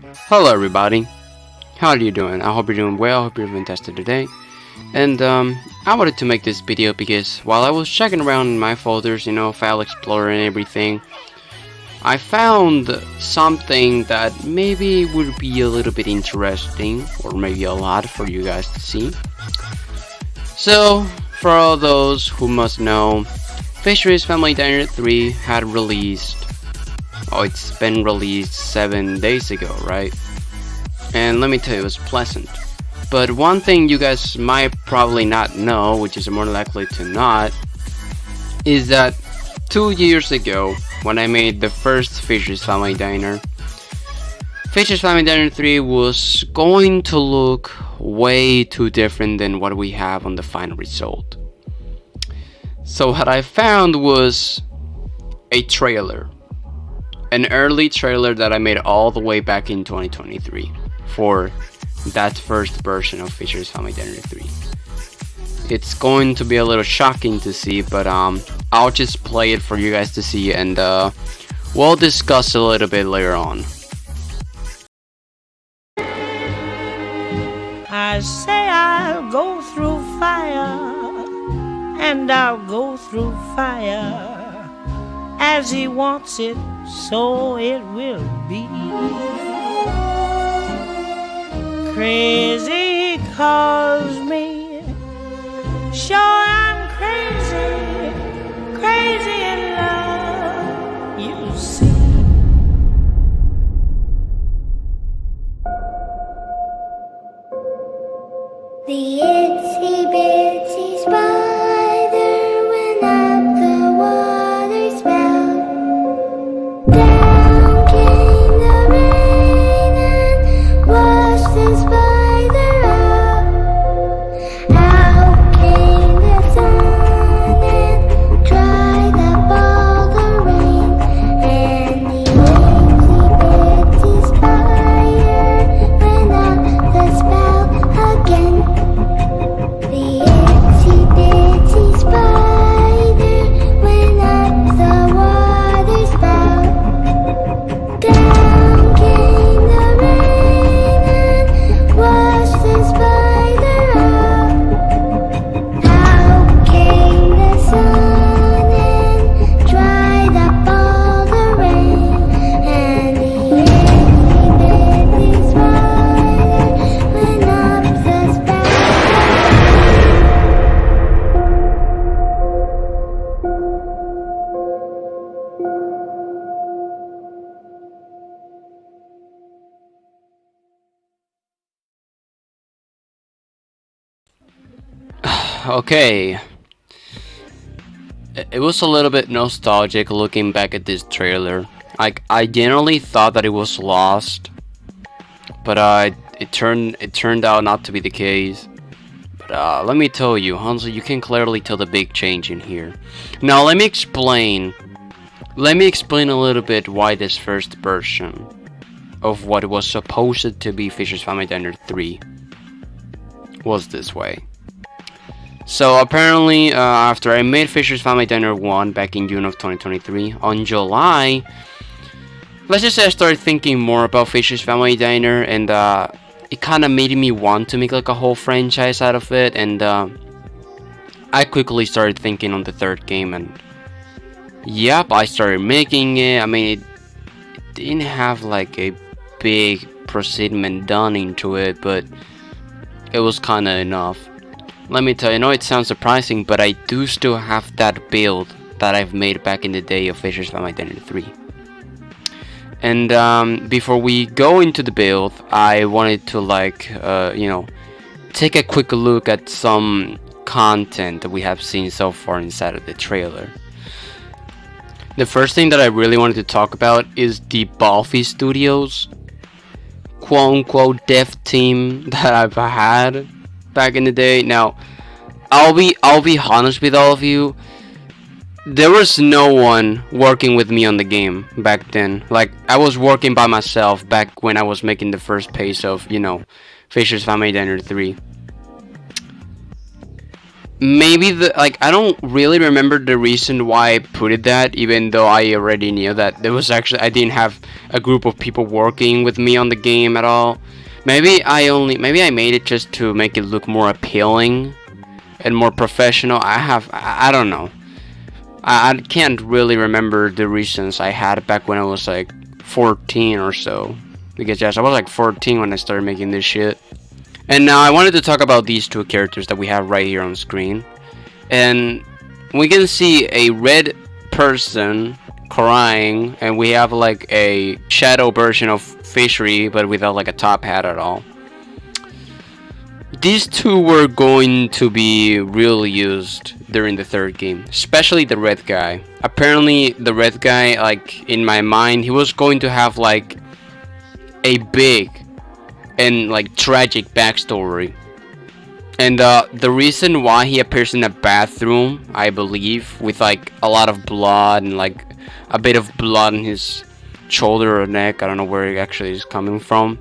Hello everybody, how are you doing? I hope you're doing well, I hope you're fantastic today. And I wanted to make this video because while I was checking around in my folders, File Explorer and everything, I found something that maybe would be a little bit interesting, or maybe a lot for you guys to see. So, for all those who must know, Fishery's Family Diner 3 had released. Oh, it's been released 7 days ago, right? And let me tell you, it was pleasant. But one thing you guys might probably not know, which is more likely to not, is that 2 years ago, when I made the first Fisher's Family Diner, Fisher's Family Diner 3 was going to look way too different than what we have on the final result. So what I found was a trailer. An early trailer that I made all the way back in 2023 for that first version of Fisher's Family Diner 3. It's going to be a little shocking to see, but I'll just play it for you guys to see, and we'll discuss a little bit later on. I say I'll go through fire, and I'll go through fire. As he wants it, so it will be. Crazy he calls me. Sure I'm crazy, crazy in love, you see. The itsy bitsy spider went up the water spout. Down came the rain and washed the spider out. Out came the sun and dried up all the rain. And the itsy bitsy spider went up the spout again. The itsy bitsy spider went up the water spout. Down came the rain and washed the spider out. Out came the sun and dried up all the rain. And the itsy bitsy spider went up the spout. Okay. It was a little bit nostalgic looking back at this trailer. Like, I generally thought that it was lost, but it turned out not to be the case. But let me tell you, honestly, you can clearly tell the big change in here. Now let me explain a little bit why this first version of what was supposed to be Fisher's Family Diner 3 was this way. So apparently, after I made Fisher's Family Diner 1 back in June of 2023, on July, let's just say I started thinking more about Fisher's Family Diner, and it kind of made me want to make like a whole franchise out of it, and I quickly started thinking on the third game, and yep, I started making it. I mean, it didn't have like a big procediment done into it, but it was kind of enough. Let me tell you, I know it sounds surprising, but I do still have that build that I've made back in the day of Fisher's Family Diner 3. And before we go into the build, I wanted to take a quick look at some content that we have seen so far inside of the trailer. The first thing that I really wanted to talk about is the Balfi Studios quote-unquote dev team that I've had back in the day. Now, I'll be honest with all of you. There was no one working with me on the game back then. Like, I was working by myself back when I was making the first pace of, Fisher's Family Diner 3. maybe I don't really remember the reason why I put it that, even though I already knew that there was actually I didn't have a group of people working with me on the game at all. Maybe I made it just to make it look more appealing and more professional. I don't know. I can't really remember the reasons I had back when I was like 14 or so. Because yes, I was like 14 when I started making this shit. And now I wanted to talk about these two characters that we have right here on screen. And we can see a red person crying, and we have like a shadow version of Fishery, but without like a top hat at all. These two were going to be really used during the third game, especially the red guy. Apparently the red guy, like in my mind, he was going to have like a big and like tragic backstory. And the reason why he appears in a bathroom, I believe, with like a lot of blood and like a bit of blood in his shoulder or neck, I don't know where it actually is coming from.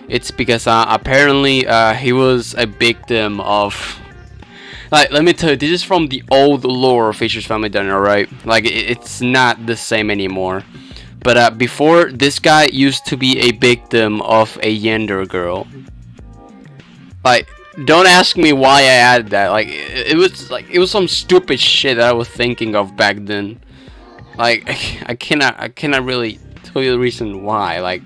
It's because apparently he was a victim of, like, let me tell you, this is from the old lore of Fisher's Family Diner, right? Like, it's not the same anymore. But before, this guy used to be a victim of a Yender girl. Like, don't ask me why I added that. Like, it was some stupid shit that I was thinking of back then. Like, I cannot really tell you the reason why. Like,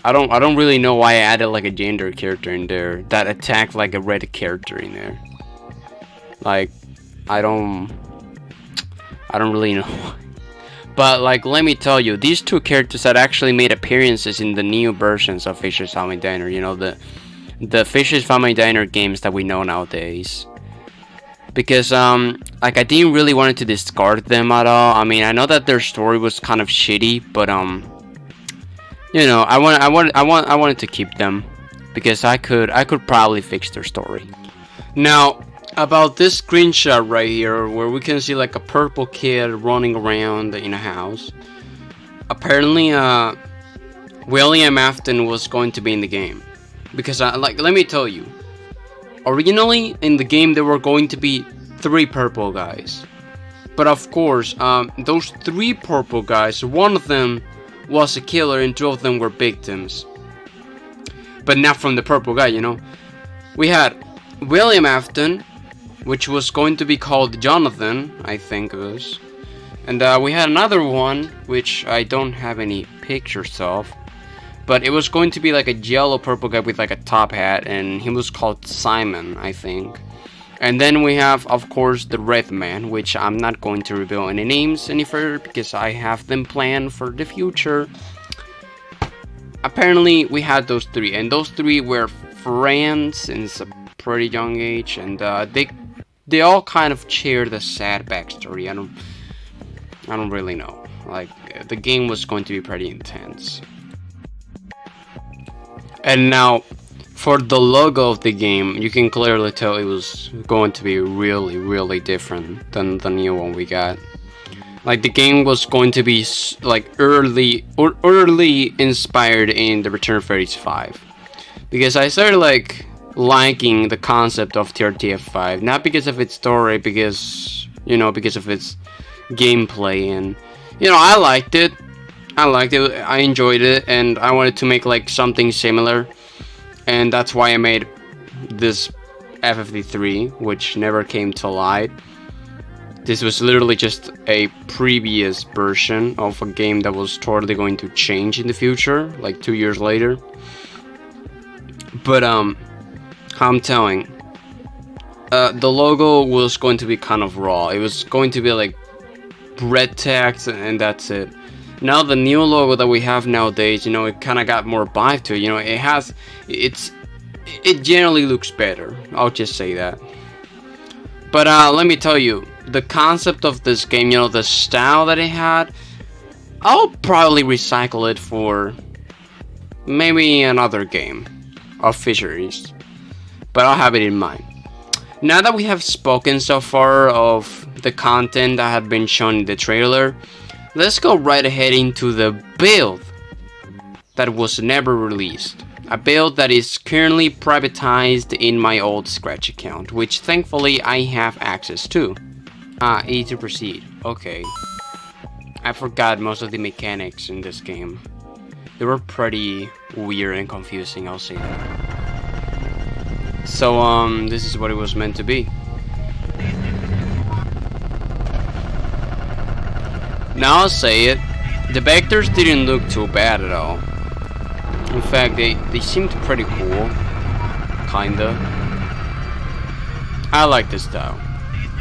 I don't really know why I added like a gender character in there that attacked like a red character in there. Like, I don't really know. But like, let me tell you, these two characters had actually made appearances in the new versions of Fisher's Family Diner. You know, the Fisher's Family Diner games that we know nowadays. Because like, I didn't really want to discard them at all. I mean, I know that their story was kind of shitty, but you know, I wanted to keep them because I could probably fix their story. Now, about this screenshot right here, where we can see like a purple kid running around in a house. Apparently, William Afton was going to be in the game, because like, let me tell you, originally in the game there were going to be 3 purple guys, but of course, those 3 purple guys, one of them was a killer and 2 of them were victims, but not from the purple guy. You know, we had William Afton, which was going to be called Jonathan, I think it was. And we had another one, which I don't have any pictures of, but it was going to be like a yellow purple guy with like a top hat, and he was called Simon, I think. And then we have, of course, the red man, which I'm not going to reveal any names any further because I have them planned for the future. Apparently we had those 3, and those 3 were friends since a pretty young age, and they all kind of shared a sad backstory. I don't really know. Like, the game was going to be pretty intense. And now, for the logo of the game, you can clearly tell it was going to be really, really different than the new one we got. Like, the game was going to be like early inspired in the Return of Freddy's 5, because I started like liking the concept of TRTF5, not because of its story, because, you know, because of its gameplay. And, you know, I liked it, I enjoyed it, and I wanted to make like something similar, and that's why I made this FFD3, which never came to light. This was literally just a previous version of a game that was totally going to change in the future, like 2 years later. But I'm telling, the logo was going to be kind of raw. It was going to be like red text, and that's it. Now the new logo that we have nowadays, you know, it kind of got more vibe to it. You know, it generally looks better. I'll just say that. But let me tell you, the concept of this game, you know, the style that it had, I'll probably recycle it for maybe another game of Fisheries, but I'll have it in mind. Now that we have spoken so far of the content that had been shown in the trailer, let's go right ahead into the build that was never released. A build that is currently privatized in my old Scratch account, which thankfully I have access to. E to proceed. Okay. I forgot most of the mechanics in this game. They were pretty weird and confusing, I'll say that. So, this is what it was meant to be. Now I'll say it, the vectors didn't look too bad at all. In fact, they seemed pretty cool. Kinda. I like this style.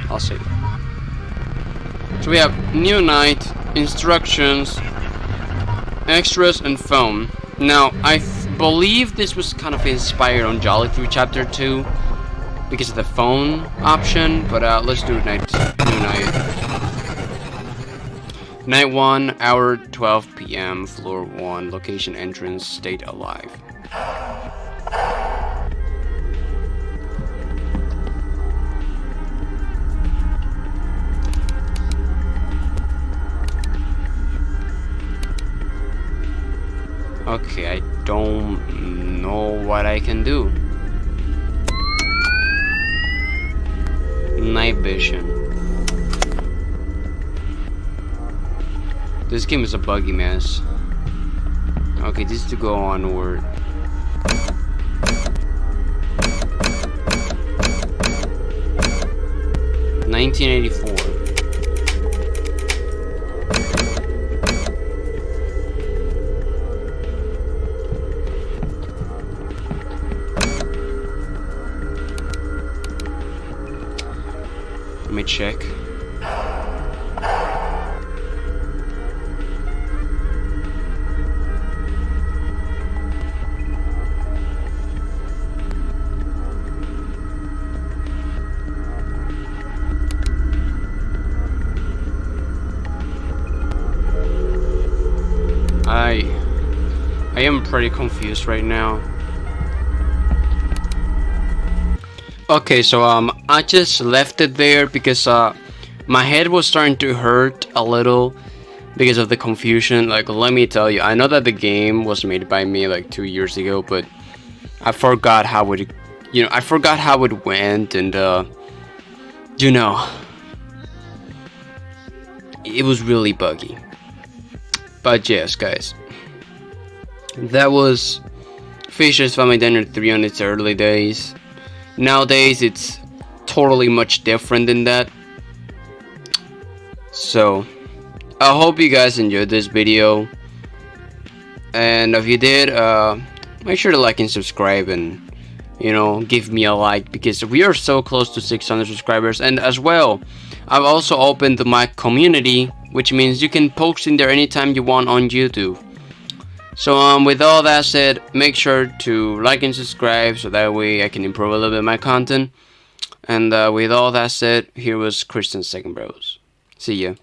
I'll say that. So we have New Night, Instructions, Extras, and Phone. Now, I believe this was kind of inspired on Jolly through Chapter 2 because of the phone option, but let's do New Night. Night 1, hour 12 p.m, floor 1, location entrance, state alive. Okay, I don't know what I can do. Night vision. This game is a buggy mess. Okay, this is to go onward. $1984. Let me check. I am pretty confused right now. Okay, so I just left it there because my head was starting to hurt a little because of the confusion. Like, let me tell you, I know that the game was made by me like 2 years ago, but I forgot how it, I forgot how it went, and it was really buggy. But yes, guys, that was Fisher's Family Diner 3 on its early days. Nowadays, it's totally much different than that. So, I hope you guys enjoyed this video. And if you did, make sure to like and subscribe, and give me a like, because we are so close to 600 subscribers. And as well, I've also opened my community, which means you can post in there anytime you want on YouTube. So with all that said, make sure to like and subscribe so that way I can improve a little bit of my content. And with all that said, here was Christian's Second Bros. See ya.